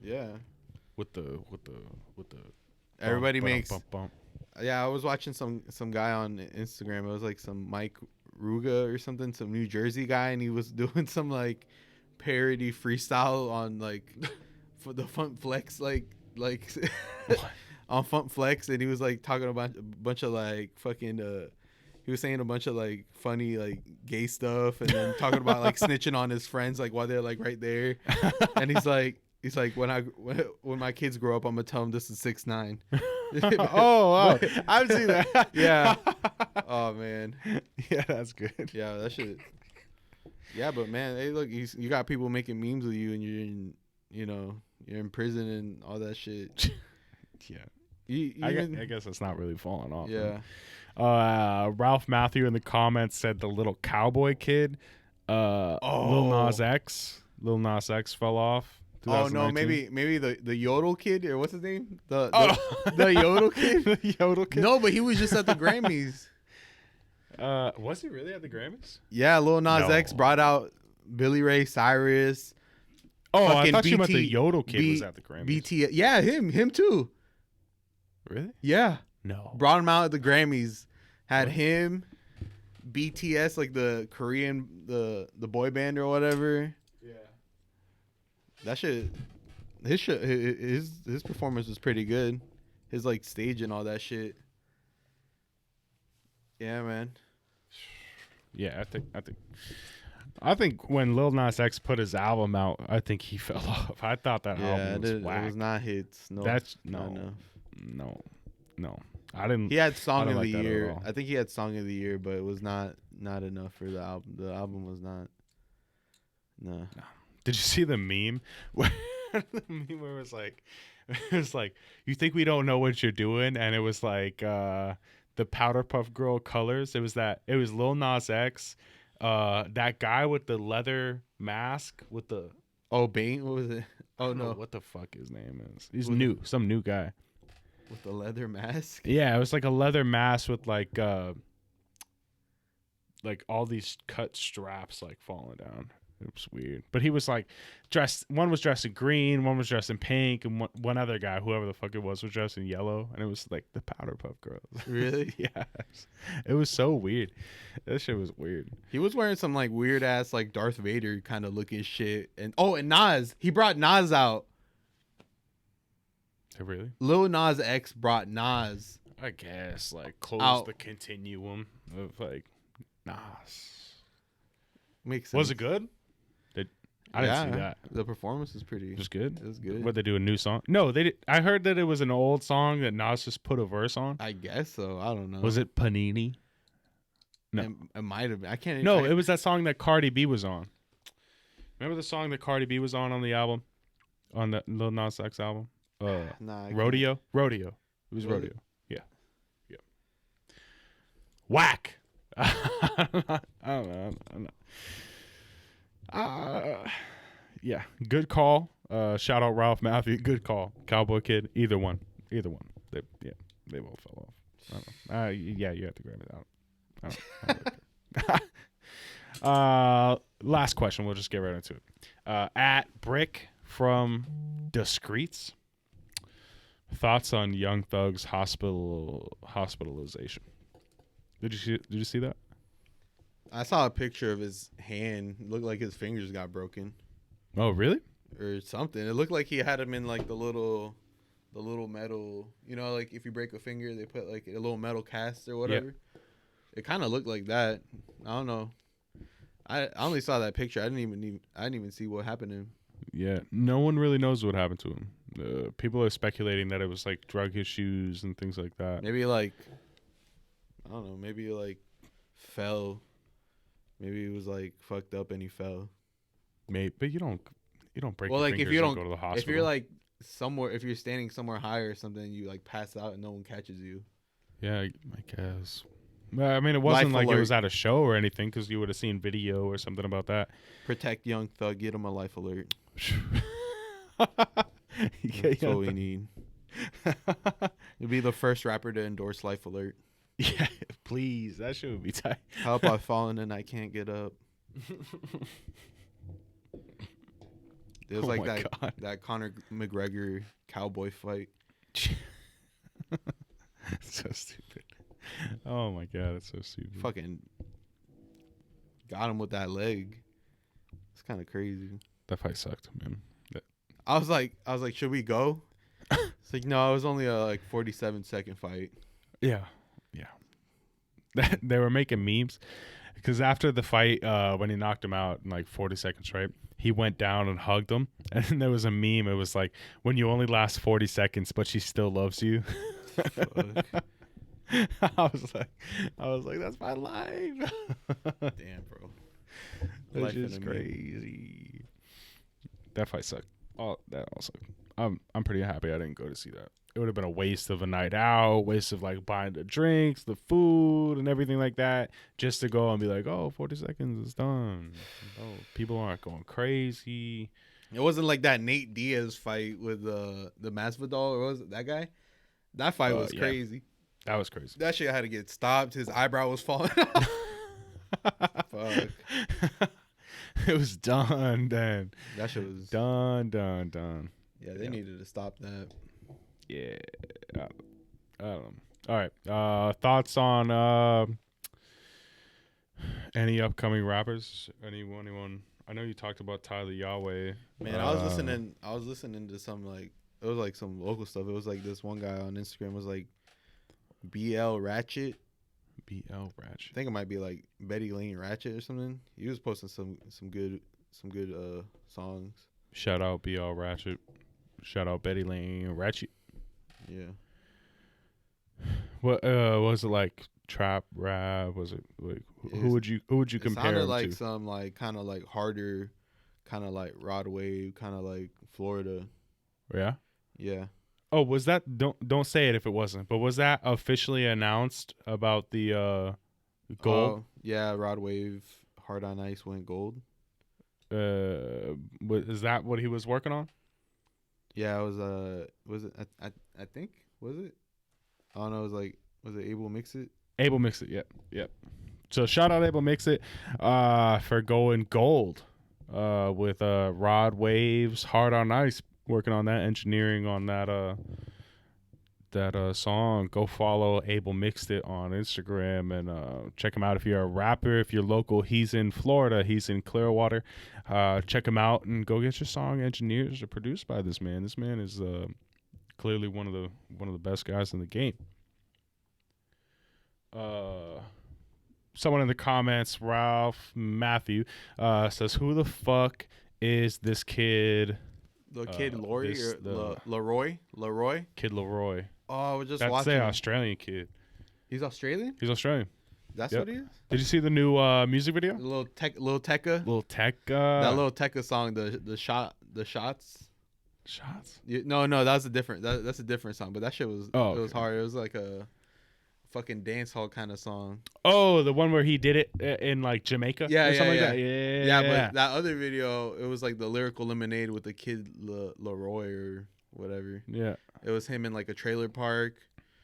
Yeah. With the Everybody makes bump. Yeah, I was watching some guy on Instagram. It was like some Mike Ruga or something, some New Jersey guy, and he was doing some like parody freestyle on like for the Funk Flex like on Funk Flex, and he was like talking about a bunch of like fucking he was saying a bunch of like funny like gay stuff, and then talking about like snitching on his friends like while they're like right there, and he's like when my kids grow up, I'm gonna tell them this is 6ix9ine. oh, I've seen that. Yeah. Oh man. Yeah, that's good. Yeah, that shit. Yeah, but man, hey, look, you got people making memes of you, and you're in prison and all that shit. Yeah. I guess it's not really falling off. Yeah. Ralph Matthew in the comments said the little cowboy kid. Lil Nas X fell off. Oh no, maybe the Yodel kid, or what's his name? The Yodel kid? The Yodel kid? No, but he was just at the Grammys. Was he really at the Grammys? Yeah, Lil Nas X brought out Billy Ray Cyrus. Oh, I thought you meant the Yodel kid was at the Grammys. BT, yeah, him too. Really? Yeah. No. Brought him out at the Grammys. Had him, BTS, like the Korean, the boy band or whatever. Yeah. That shit, his performance was pretty good. His like stage and all that shit. Yeah, man. Yeah, I think when Lil Nas X put his album out, I think he fell off. I thought that album was whack. It was not hits. No. That's no. I didn't. He had song of the like year. I think he had song of the year, but it was not enough for the album. The album was not. No. Did you see the meme? Where it was like, you think we don't know what you're doing, and it was like the Powder Puff Girl colors. It was Lil Nas X, that guy with the leather mask with the Bane. What was it? Oh no, what the fuck his name is? He's new, some new guy with the leather mask. Yeah, it was like a leather mask with like all these cut straps like falling down. It was weird, but he was like dressed. One was dressed in green, one was dressed in pink, and one other guy, whoever the fuck it was dressed in yellow, and it was like the Powder Puff Girls. Really? Yeah, it was so weird. That shit was weird. He was wearing some like weird ass like Darth Vader kind of looking shit, and Nas. He brought Nas out. Really? Lil Nas X brought Nas. I guess like close the continuum of like Nas. Makes sense. Was it good? I didn't see that. The performance was pretty. Just good. It was good. Would they do a new song? No, they did. I heard that it was an old song that Nas just put a verse on. I guess so. I don't know. Was it Panini? No, it might have been. I can't. No, it was that song that Cardi B was on. Remember the song that Cardi B was on the album, on the Lil Nas X album? Rodeo. It was Rodeo. Yeah. Whack. I don't know. Yeah, good call. Shout out Ralph Matthew. Good call. Cowboy Kid. Either one. They both fell off. I don't know. Yeah, you have to grab it out. Last question. We'll just get right into it. At Brick from Discreets Thoughts on Young Thug's hospitalization? Did you see that? I saw a picture of his hand. It looked like his fingers got broken Oh, really? or something. It looked like he had him in like the little metal. You know, like if you break a finger, they put like a little metal cast or whatever. It kind of looked like that. I don't know. I only saw that picture. I didn't even see what happened to him. Yeah, no one really knows what happened to him. People are speculating that it was like drug issues and things like that. Maybe like, I don't know. Maybe like fell. Maybe he was like fucked up and he fell. Maybe, but you don't break Well, your like fingers if you and don't, go to the hospital. if you're like somewhere, if you're standing somewhere higher or something, you like pass out and no one catches you. Yeah, I guess. I mean, it wasn't Life like alert. it was at a show or anything, because you would have seen video or something about that. Protect Young Thug. Get him a life alert. Yeah, That's what we need. You'll be the first rapper to endorse Life Alert. Yeah, please. That shit would be tight. Help, I've fallen and I can't get up. It was Oh like my God. that Conor McGregor cowboy fight. So stupid. Oh my God, it's so stupid. Fucking got him with that leg. It's kind of crazy. That fight sucked, man. I was like, should we go? It's like, no, it was only a like 47-second fight. Yeah. They were making memes because after the fight, when he knocked him out in like 40 seconds, right? He went down and hugged him, and then there was a meme. It was like, when you only last 40 seconds, but she still loves you. I was like, that's my life. Damn, bro. That's just crazy. That fight sucked. That all sucked. I'm pretty happy I didn't go to see that. It would have been a waste of a night out, waste of like buying the drinks, the food, and everything like that, just to go and be like, oh, 40 seconds is done. Oh, people aren't going crazy. It wasn't like that Nate Diaz fight with the Masvidal, or was it that guy? That fight was crazy. That was crazy. That shit had to get stopped. His eyebrow was falling off. Fuck. It was done then. That shit was done. Yeah, they needed to stop that. Yeah. I don't know. All right. Thoughts on any upcoming rappers? Anyone? I know you talked about Tyler Yahweh. Man, I was listening to some like, it was like some local stuff. It was like this one guy on Instagram was like BL Ratchet. BL I Ratchet. think it might be like Betty Lane Ratchet or something. He was posting some good songs. Shout out BL Ratchet. Shout out Betty Lane Ratchet. Yeah. What was it like? Trap rap? Was it like who would you compare sounded him like to? some like kind of like harder, kind of like Rod Wave, kind of like Florida. Yeah. Yeah. Oh, was that? Don't say it if it wasn't. But was that officially announced about the gold? Yeah, Rod Wave, Hard on Ice went gold. Is that what he was working on? Yeah, it was it? I think was it? I don't know. Was it Able Mix It? Able Mix It. Yep. So shout out Able Mix It for going gold with Rod Waves, Hard on Ice, working on that, engineering on that song. Go follow Able Mixed It on Instagram and check him out if you're a rapper. If you're local, he's in Florida, he's in Clearwater. Check him out and go get your song engineered or produced by this man. This man is clearly one of the best guys in the game. Someone in the comments, Ralph Matthew, says, "Who the fuck is this kid?" The kid Lori or Leroy? Kid Leroy. Oh, we're just That's watching. the Australian kid. He's Australian? He's Australian. That's Yep. what he is? Did you see the new music video? Little Tekka. Little Tech. That little Tekka song, the shots. Shots. No, that's a different. That's a different song. But that shit was. Oh, it was okay. hard. It was like a fucking dance hall kind of song. Oh, the one where he did it in like Jamaica. Yeah, or something yeah. like that. Yeah. Yeah, but that other video, it was like the Lyrical Lemonade with the kid Leroy or whatever. Yeah. It was him in like a trailer park.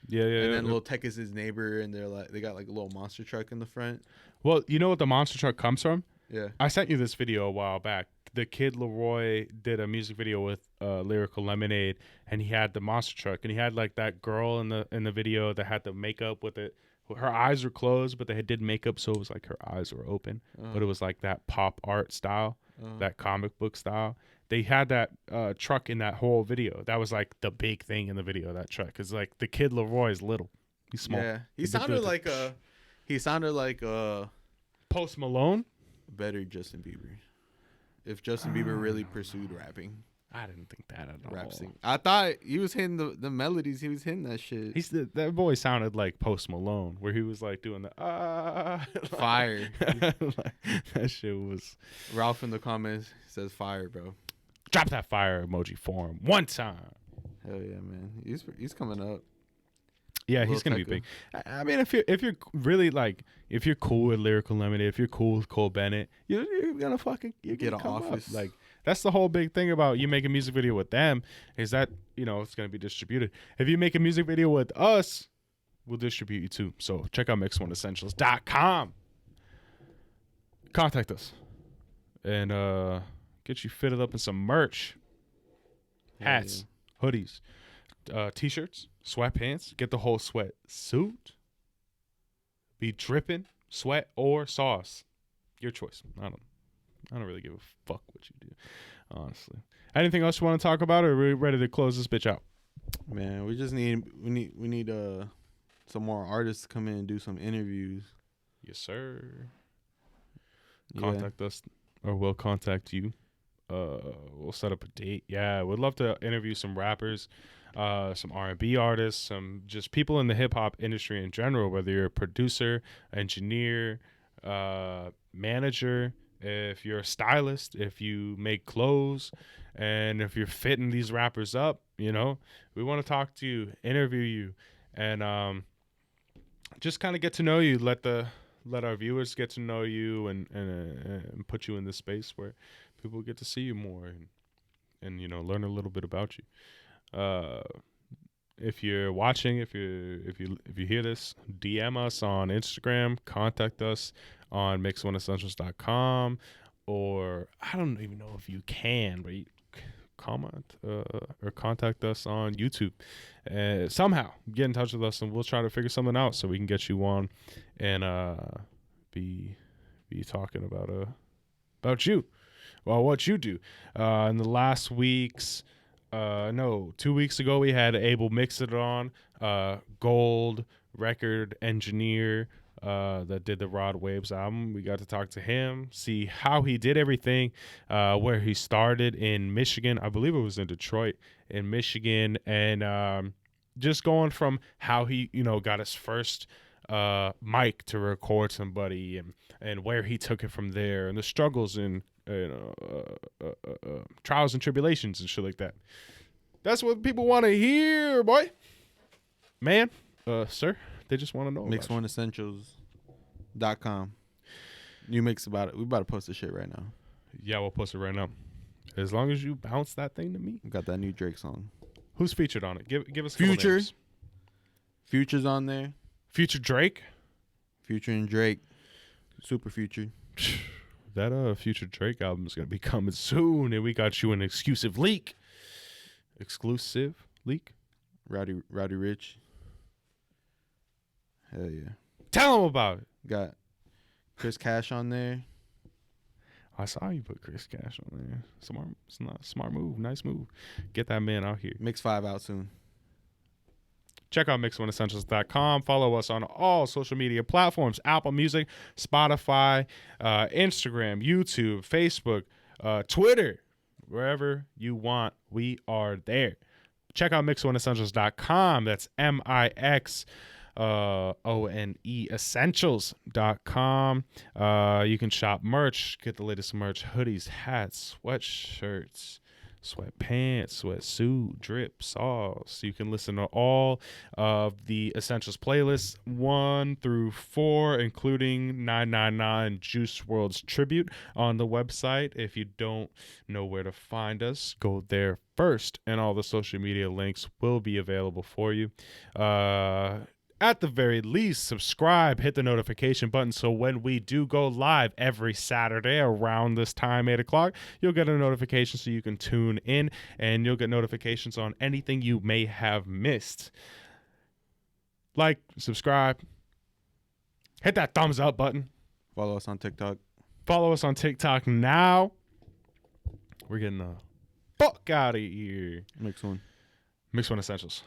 Yeah. And then Lil Tech is his neighbor, and they got like a little monster truck in the front. Well, you know what the monster truck comes from? Yeah. I sent you this video a while back. the Kid Leroy did a music video with Lyrical Lemonade, and he had the monster truck, and he had like that girl in the video that had the makeup with it. Her eyes were closed, but they did makeup, so it was like her eyes were open. But it was like that pop art style, that comic book style. They had that truck in that whole video. That was like the big thing in the video. That truck, because like the Kid Leroy is little, he's small. Yeah, he sounded like Post Malone. Better Justin Bieber. If Justin Bieber really pursued rapping. I didn't think that at all. Sing. I thought he was hitting the melodies. He was hitting that shit. That boy sounded like Post Malone, where he was like doing the fire. Like, that shit was. Ralph in the comments says fire, bro. Drop that fire emoji for him one time. Hell yeah, man. He's coming up. Yeah, he's gonna be big. I mean, if you're really like, if you're cool with Lyrical Lemonade, if you're cool with Cole Bennett, you're gonna fucking get an office. Like, that's the whole big thing about you make a music video with them, is that, you know, it's gonna be distributed. If you make a music video with us, we'll distribute you too. So check out mix1essentials.com. Contact us and get you fitted up in some merch, hats, hoodies, t-shirts, sweatpants. Get the whole sweat suit. Be dripping sweat or sauce, your choice. I don't really give a fuck what you do, honestly. Anything else you want to talk about, or are we ready to close this bitch out? Man, we need some more artists to come in and do some interviews. Yes, sir. Contact us, or we'll contact you. We'll set up a date. Yeah, we'd love to interview some rappers, some R&B artists, some just people in the hip hop industry in general, whether you're a producer, engineer, manager, if you're a stylist, if you make clothes, and if you're fitting these rappers up, you know, we want to talk to you, interview you, and just kind of get to know you. Let our viewers get to know you, and put you in this space where people get to see you more, and you know, learn a little bit about you. If you're watching, if you hear this, DM us on Instagram, contact us on mix1essentials.com, or I don't even know if you can, but you comment or contact us on YouTube. Somehow get in touch with us, and we'll try to figure something out so we can get you on and be talking about you. Well, what you do. In the last week's 2 weeks ago, we had Abel Mix It On, gold record engineer that did the Rod Waves album. We got to talk to him, see how he did everything, where he started in Michigan. I believe it was in Detroit, in Michigan, and just going from how he, you know, got his first mic to record somebody, and where he took it from there, and the struggles and trials and tribulations and shit like that. That's what people want to hear, boy. Man, sir, they just want to know. Mix1essentials.com. New mix about it. We about to post the shit right now. Yeah, we'll post it right now. As long as you bounce that thing to me. We got that new Drake song. Who's featured on it? Give us Future. Future's on there. Future Drake. Future and Drake. Super Future. That Future Drake album is gonna be coming soon, and we got you an exclusive leak. Rowdy Rich. Hell yeah. Tell them about it. Got Chris Cash on there. I saw you put Chris Cash on there. Smart move. Nice move. Get that man out here. Mix 5 out soon. Check out mix1essentials.com. Follow us on all social media platforms: Apple Music, Spotify, Instagram, YouTube, Facebook, Twitter. Wherever you want, we are there. Check out mix1essentials.com. That's MIXONE essentials.com. You can shop merch, get the latest merch: hoodies, hats, sweatshirts, sweatpants, sweatsuit, drip, sauce. You can listen to all of the Essentials playlists 1 through 4, including 999 Juice WRLD's tribute on the website. If you don't know where to find us, go there first, and all the social media links will be available for you. at the very least, subscribe, hit the notification button so when we do go live every Saturday around this time, 8 o'clock, you'll get a notification so you can tune in, and you'll get notifications on anything you may have missed. Like, subscribe, hit that thumbs up button. Follow us on TikTok. Follow us on TikTok now. We're getting the fuck out of here. Mix one. Mix One Essentials.